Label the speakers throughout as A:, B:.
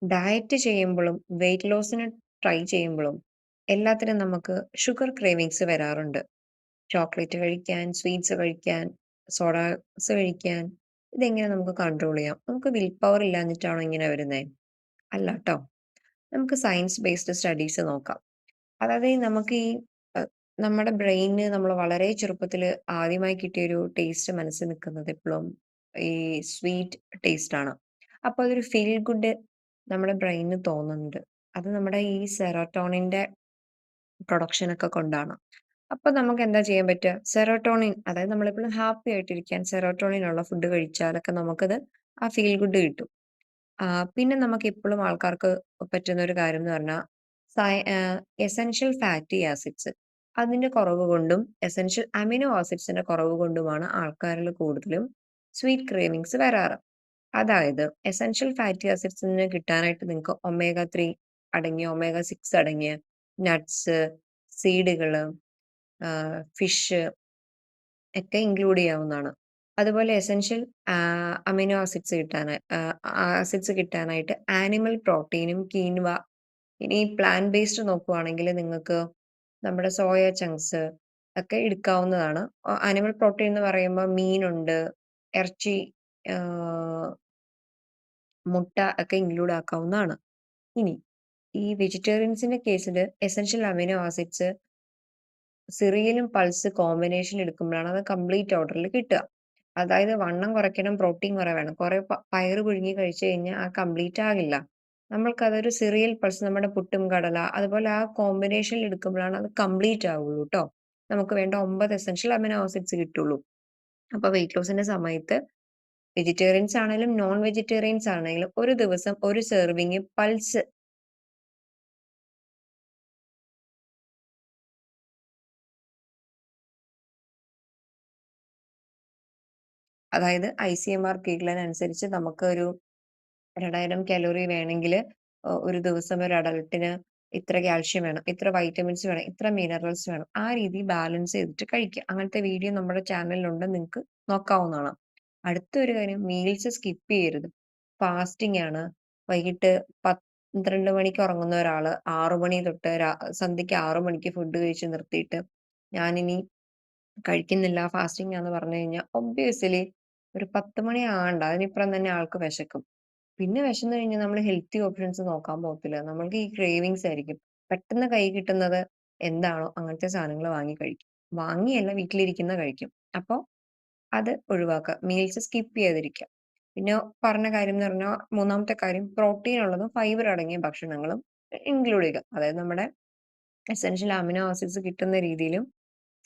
A: Diet ചെയ്യുമ്പളും, wait ലോസിന് try ചെയ്യുമ്പളും എല്ലാത്തിനും നമുക്ക് sugar cravings വരാറുണ്ട്. ചോക്ലേറ്റ് കഴിക്കാൻ, സ്വീറ്റ്സ് കഴിക്കാൻ, സോഡാസ് കഴിക്കാൻ. ഇതെങ്ങനെ നമുക്ക് കൺട്രോൾ ചെയ്യാം? നമുക്ക് വിൽ പവർ ഇല്ലാഞ്ഞിട്ടാണോ ഇങ്ങനെ വരുന്നേ? അല്ലാട്ടോ. നമുക്ക് സയൻസ് ബേസ്ഡ് സ്റ്റഡീസ് നോക്കാം. അതായത് നമുക്ക് ഈ അ നമ്മുടെ ബ്രെയിനിന് നമ്മൾ വളരെ ചെറുപ്പത്തില് ആദ്യമായി കിട്ടിയൊരു ടേസ്റ്റ് മനസ്സിൽ നിക്കുന്നത് എപ്പളും ഈ സ്വീറ്റ് ടേസ്റ്റ് ആണ്. അപ്പൊ അതൊരു ഫീൽ ഗുഡ് നമ്മുടെ ബ്രെയിനിന് തോന്നുന്നുണ്ട്. അത് നമ്മുടെ ഈ സെറോട്ടോണിന്റെ പ്രൊഡക്ഷൻ ഒക്കെ കൊണ്ടാണ്. അപ്പൊ നമുക്ക് എന്താ ചെയ്യാൻ പറ്റുക? സെറോട്ടോണിൻ അതായത് നമ്മളെപ്പളും ഹാപ്പി ആയിട്ടിരിക്കാൻ സെറോട്ടോണിൻ ഉള്ള ഫുഡ് കഴിച്ചാലൊക്കെ നമുക്കത് ആ ഫീൽ ഗുഡ് കിട്ടും. പിന്നെ നമുക്ക് എപ്പളും ആൾക്കാർക്ക് പറ്റുന്ന ഒരു കാര്യം എന്ന് പറഞ്ഞാ എസൻഷ്യൽ ഫാറ്റി ആസിഡ്സ് അതിന്റെ കുറവ് കൊണ്ടും, എസൻഷ്യൽ അമിനോ ആസിഡ്സിന്റെ കുറവ് കൊണ്ടുമാണ് ആൾക്കാരിൽ കൂടുതലും സ്വീറ്റ് ക്രേവിങ്സ് വരാറ്. അതായത് എസൻഷ്യൽ ഫാറ്റി ആസിഡ്സിന് കിട്ടാനായിട്ട് നിങ്ങൾക്ക് ഒമേഗ 3 അടങ്ങിയ, ഒമേഗ 6 അടങ്ങിയ നട്ട്സ്, സീഡുകള്, ഫിഷ് ഒക്കെ ഇൻക്ലൂഡ് ചെയ്യാവുന്നതാണ്. അതുപോലെ എസൻഷ്യൽ അമിനോ ആസിഡ്സ് ആസിഡ്സ് കിട്ടാനായിട്ട് ആനിമൽ പ്രോട്ടീനും കീൻവ ഇനി പ്ലാന്റ് ബേസ്ഡ് നോക്കുവാണെങ്കില് നിങ്ങൾക്ക് നമ്മുടെ സോയ ചങ്ക്സ് ഒക്കെ എടുക്കാവുന്നതാണ്. ആനിമൽ പ്രോട്ടീൻ എന്ന് പറയുമ്പോ മീനുണ്ട്, ഇറച്ചി, ആഹ് മുട്ട ഒക്കെ ഇൻക്ലൂഡ് ആക്കാവുന്നതാണ്. ഇനി ഈ വെജിറ്റേറിയൻസിന്റെ കേസില് എസൻഷ്യൽ അമിനോ ആസിഡ്സ് സിറിയലും പൾസ് കോമ്പിനേഷനിൽ എടുക്കുമ്പോഴാണ് അത് കംപ്ലീറ്റ് ഓർഡറിൽ കിട്ടുക. അതായത് വണ്ണം കുറയ്ക്കണം, പ്രോട്ടീൻ കുറവേണം. കുറെ പയറ് പുഴുങ്ങി കഴിച്ചു കഴിഞ്ഞാൽ ആ കംപ്ലീറ്റ് ആകില്ല. നമ്മൾക്കതൊരു സിറിയൽ പൾസ് നമ്മുടെ പുട്ടും കടല അതുപോലെ ആ കോമ്പിനേഷനിൽ എടുക്കുമ്പോഴാണ് അത് കംപ്ലീറ്റ് ആവുള്ളൂ ട്ടോ. നമുക്ക് വേണ്ട 9 എസൻഷ്യൽ അമിനോ ആസിഡ്സ് കിട്ടുള്ളൂ. അപ്പൊ വെയിറ്റ് ലോസിന്റെ സമയത്ത് വെജിറ്റേറിയൻസ് ആണെങ്കിലും നോൺ വെജിറ്റേറിയൻസ് ആണെങ്കിലും ഒരു ദിവസം ഒരു സെർവിങ് പൾസ് അതായത് ICMR ഗൈഡ്‌ലൈൻ അനുസരിച്ച് നമുക്ക് ഒരു 2000 കലോറി വേണമെങ്കില് ഒരു ദിവസം ഒരു അഡൾട്ടിന് ഇത്ര കാൽഷ്യം വേണം, ഇത്ര വൈറ്റമിൻസ് വേണം, ഇത്ര മിനറൽസ് വേണം. ആ രീതി ബാലൻസ് ചെയ്തിട്ട് കഴിക്കുക. അങ്ങനത്തെ വീഡിയോ നമ്മുടെ ചാനലിലുണ്ട്. നിങ്ങക്ക് നോക്കാവുന്നതാണ്. അടുത്തൊരു കാര്യം മീൽസ് സ്കിപ്പ് ചെയ്യരുത്. ഫാസ്റ്റിംഗ് ആണ്. വൈകിട്ട് 12 മണിക്ക് ഉറങ്ങുന്ന ഒരാള് 6 മണി തൊട്ട് സന്ധ്യയ്ക്ക് 6 മണിക്ക് ഫുഡ് കഴിച്ച് നിർത്തിയിട്ട് ഞാനിനി കഴിക്കുന്നില്ല ഫാസ്റ്റിംഗ് ആന്ന് പറഞ്ഞു കഴിഞ്ഞാൽ ഒബ്വിയസ്ലി ഒരു 10 മണി ആകണ്ട. അതിനിപ്പുറം തന്നെ ആൾക്ക് വിശക്കും. പിന്നെ വിശന്ന് കഴിഞ്ഞാൽ നമ്മള് ഹെൽത്തി ഓപ്ഷൻസ് നോക്കാൻ പോകത്തില്ല. നമ്മൾക്ക് ഈ ക്രേവിങ്സ് ആയിരിക്കും. പെട്ടെന്ന് കൈ കിട്ടുന്നത് എന്താണോ അങ്ങനത്തെ സാധനങ്ങൾ വാങ്ങി കഴിക്കും. വാങ്ങിയല്ല വീട്ടിലിരിക്കുന്ന കഴിക്കും. അപ്പൊ അത് ഒഴിവാക്കുക. മീൽസ് സ്കിപ്പ് ചെയ്യാതിരിക്കുക. പിന്നെ പറഞ്ഞ കാര്യം എന്ന് പറഞ്ഞാൽ മൂന്നാമത്തെ കാര്യം പ്രോട്ടീൻ ഉള്ളതും ഫൈബർ അടങ്ങിയ ഭക്ഷണങ്ങളും ഇൻക്ലൂഡ് ചെയ്യുക. അതായത് നമ്മുടെ എസൻഷ്യൽ അമിനോ ആസിഡ്സ് കിട്ടുന്ന രീതിയിലും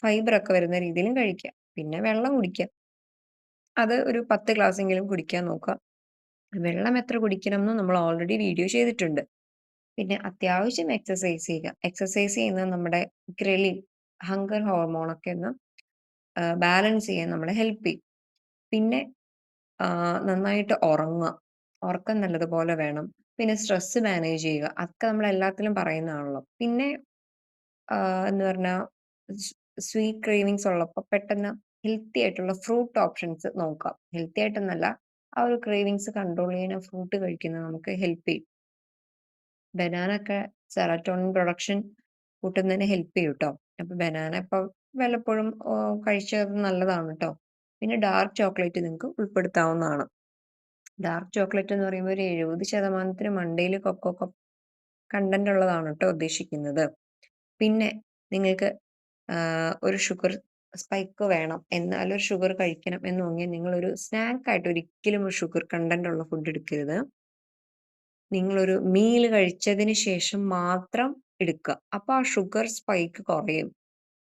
A: ഫൈബർ ഒക്കെ വരുന്ന രീതിയിലും കഴിക്കുക. പിന്നെ വെള്ളം കുടിക്കുക. അത് ഒരു 10 ഗ്ലാസെങ്കിലും കുടിക്കാൻ നോക്കുക. വെള്ളം എത്ര കുടിക്കണംന്ന് നമ്മൾ ഓൾറെഡി വീഡിയോ ചെയ്തിട്ടുണ്ട്. പിന്നെ അത്യാവശ്യം എക്സർസൈസ് ചെയ്യുക. എക്സർസൈസ് ചെയ്യുന്നത് നമ്മുടെ ഗ്രെലിൻ, ഹങ്കർ ഹോർമോൺ ഒക്കെ ഒന്ന് ബാലൻസ് ചെയ്യാൻ നമ്മളെ ഹെൽപ്പ് ചെയ്യും. പിന്നെ നന്നായിട്ട് ഉറങ്ങുക. ഉറക്കം നല്ലതുപോലെ വേണം. പിന്നെ സ്ട്രെസ് മാനേജ് ചെയ്യുക. അതൊക്കെ നമ്മൾ എല്ലാത്തിലും പറയുന്നതാണല്ലോ. പിന്നെ എന്ന് പറഞ്ഞാ സ് സ്വീറ്റ് ക്രേവിങ്സ് ഉള്ളപ്പോ പെട്ടെന്ന് ഹെൽത്തി ആയിട്ടുള്ള ഫ്രൂട്ട് ഓപ്ഷൻസ് നോക്കാം. ഹെൽത്തി ആയിട്ടെന്നല്ല, ആ ഒരു ക്രേവിങ്സ് കൺട്രോൾ ചെയ്യാൻ ഫ്രൂട്ട് കഴിക്കുന്നത് നമുക്ക് ഹെൽപ്പ് ചെയ്യും. ബനാന ഒക്കെ സെറോട്ടോണിൻ പ്രൊഡക്ഷൻ കൂട്ടുന്നതിന് ഹെൽപ്പ് ചെയ്യും ട്ടോ. അപ്പൊ ബനാന ഇപ്പൊ വല്ലപ്പോഴും കഴിച്ചത് നല്ലതാണ് ട്ടോ. പിന്നെ ഡാർക്ക് ചോക്ലേറ്റ് നിങ്ങൾക്ക് ഉൾപ്പെടുത്താവുന്നതാണ്. ഡാർക്ക് ചോക്ലേറ്റ് എന്ന് പറയുമ്പോൾ ഒരു 70% മണ്ടയില് കൊക്കോ കണ്ടന്റ് ഉള്ളതാണ് ട്ടോ ഉദ്ദേശിക്കുന്നത്. പിന്നെ നിങ്ങൾക്ക് ഒരു ഷുഗർ സ്പൈക്ക് വേണം. എന്നാലും ഒരു ഷുഗർ കഴിക്കണം എന്ന് തോന്നിയാൽ നിങ്ങളൊരു സ്നാക്ക് ആയിട്ട് ഒരിക്കലും ഒരു ഷുഗർ കണ്ടന്റ് ഉള്ള ഫുഡ് എടുക്കരുത്. നിങ്ങളൊരു മീൽ കഴിച്ചതിന് ശേഷം മാത്രം എടുക്കുക. അപ്പൊ ആ ഷുഗർ സ്പൈക്ക് കുറയും.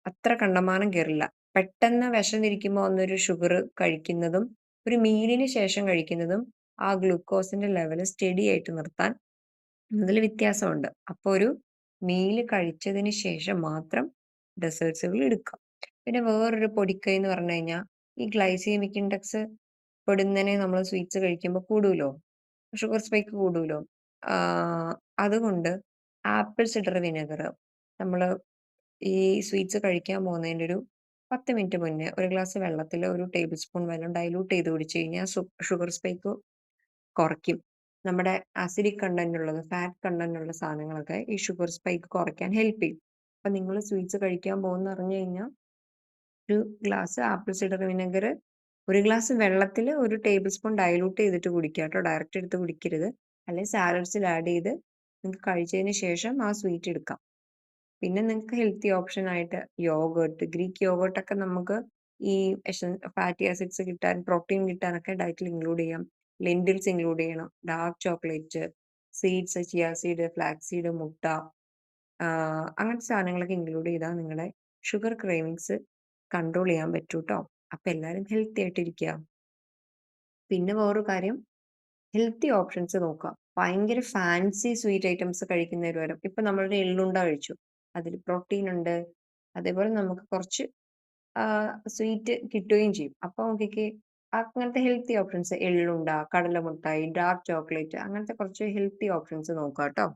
A: അത്ര കണ്ടമാനം കേറില്ല. പെട്ടെന്ന് വിശന്നിരിക്കുമ്പോ വന്നൊരു ഷുഗർ കഴിക്കുന്നതും, ഒരു മീലിന് ശേഷം കഴിക്കുന്നതും ആ ഗ്ലൂക്കോസിന്റെ ലെവല് സ്റ്റഡി ആയിട്ട് നിർത്താൻ അതില് വ്യത്യാസമുണ്ട്. അപ്പൊ ഒരു മീല് കഴിച്ചതിന് ശേഷം മാത്രം ഡെസേർട്സുകൾ എടുക്കുക. പിന്നെ വേറൊരു പൊടിക്കൈ എന്ന് പറഞ്ഞു കഴിഞ്ഞാൽ ഈ ഗ്ലൈസീമിക് ഇൻഡെക്സ് പെടുന്നനെ നമ്മൾ സ്വീറ്റ്സ് കഴിക്കുമ്പോ കൂടൂലോ. Sugar spike കൂടൂലോ. ആഹ് അതുകൊണ്ട് ആപ്പിൾ സിഡർ വിനെഗർ നമ്മള് ഈ സ്വീറ്റ്സ് കഴിക്കാൻ പോകുന്നതിന്റെ ഒരു 10 മിനിറ്റ് മുന്നേ ഒരു ഗ്ലാസ് വെള്ളത്തില് ഒരു ടേബിൾ സ്പൂൺ വെള്ളം ഡൈല്യൂട്ട് ചെയ്ത് കുടിച്ച് കഴിഞ്ഞാൽ ഷുഗർ സ്പൈക്ക് കുറയ്ക്കും. നമ്മുടെ അസിഡിക് കണ്ടന്റ് ഉള്ളത്, ഫാറ്റ് കണ്ടന്റ് ഉള്ള സാധനങ്ങളൊക്കെ ഈ ഷുഗർ സ്പൈക്ക് കുറയ്ക്കാൻ ഹെൽപ്പ് ചെയ്യും. അപ്പൊ നിങ്ങൾ സ്വീറ്റ്സ് കഴിക്കാൻ പോകുന്ന അറിഞ്ഞു കഴിഞ്ഞാൽ ഒരു glass apple cider vinegar 1 glass വെള്ളത്തിൽ 1 ടേബിൾ സ്പൂൺ ഡൈലൂട്ട് ചെയ്തിട്ട് കുടിക്കുക കേട്ടോ. ഡയറക്റ്റ് എടുത്ത് കുടിക്കരുത്. അല്ലെങ്കിൽ സാലഡ്സിൽ ആഡ് ചെയ്ത് നിങ്ങൾക്ക് കഴിച്ചതിന് ശേഷം ആ സ്വീറ്റ് എടുക്കാം. പിന്നെ നിങ്ങൾക്ക് ഹെൽത്തി ഓപ്ഷൻ ആയിട്ട് യോഗർട്ട്, ഗ്രീക്ക് യോഗർട്ട് ഒക്കെ നമുക്ക് ഈ ഫാറ്റി ആസിഡ്സ് കിട്ടാൻ, പ്രോട്ടീൻ കിട്ടാനൊക്കെ ഡയറ്റിൽ ഇൻക്ലൂഡ് ചെയ്യാം. ലെന്റിൽസ് ഇൻക്ലൂഡ് ചെയ്യണം. Dark chocolate, seeds, chia seed, flax seed, മുട്ട, അങ്ങനത്തെ സാധനങ്ങളൊക്കെ ഇൻക്ലൂഡ് ചെയ്താൽ നിങ്ങളുടെ ഷുഗർ ക്രേവിങ്സ് കൺട്രോൾ ചെയ്യാൻ പറ്റൂട്ടോ. അപ്പൊ എല്ലാരും ഹെൽത്തി ആയിട്ടിരിക്കുക. പിന്നെ വേറൊരു കാര്യം, ഹെൽത്തി ഓപ്ഷൻസ് നോക്കുക. ഭയങ്കര ഫാൻസി സ്വീറ്റ് ഐറ്റംസ് കഴിക്കുന്നതിന് പകരം ഇപ്പൊ നമ്മളൊരു എള്ളുണ്ട കഴിച്ചു. അതിൽ പ്രോട്ടീൻ ഉണ്ട്. അതേപോലെ നമുക്ക് കുറച്ച് സ്വീറ്റ് കിട്ടുകയും ചെയ്യും. അപ്പൊ നോക്കിക്കേ, അങ്ങനത്തെ ഹെൽത്തി ഓപ്ഷൻസ് എള്ളുണ്ട, കടലമുട്ടായി, ഡാർക്ക് ചോക്ലേറ്റ് അങ്ങനത്തെ കുറച്ച് ഹെൽത്തി ഓപ്ഷൻസ് നോക്കുക ട്ടോ.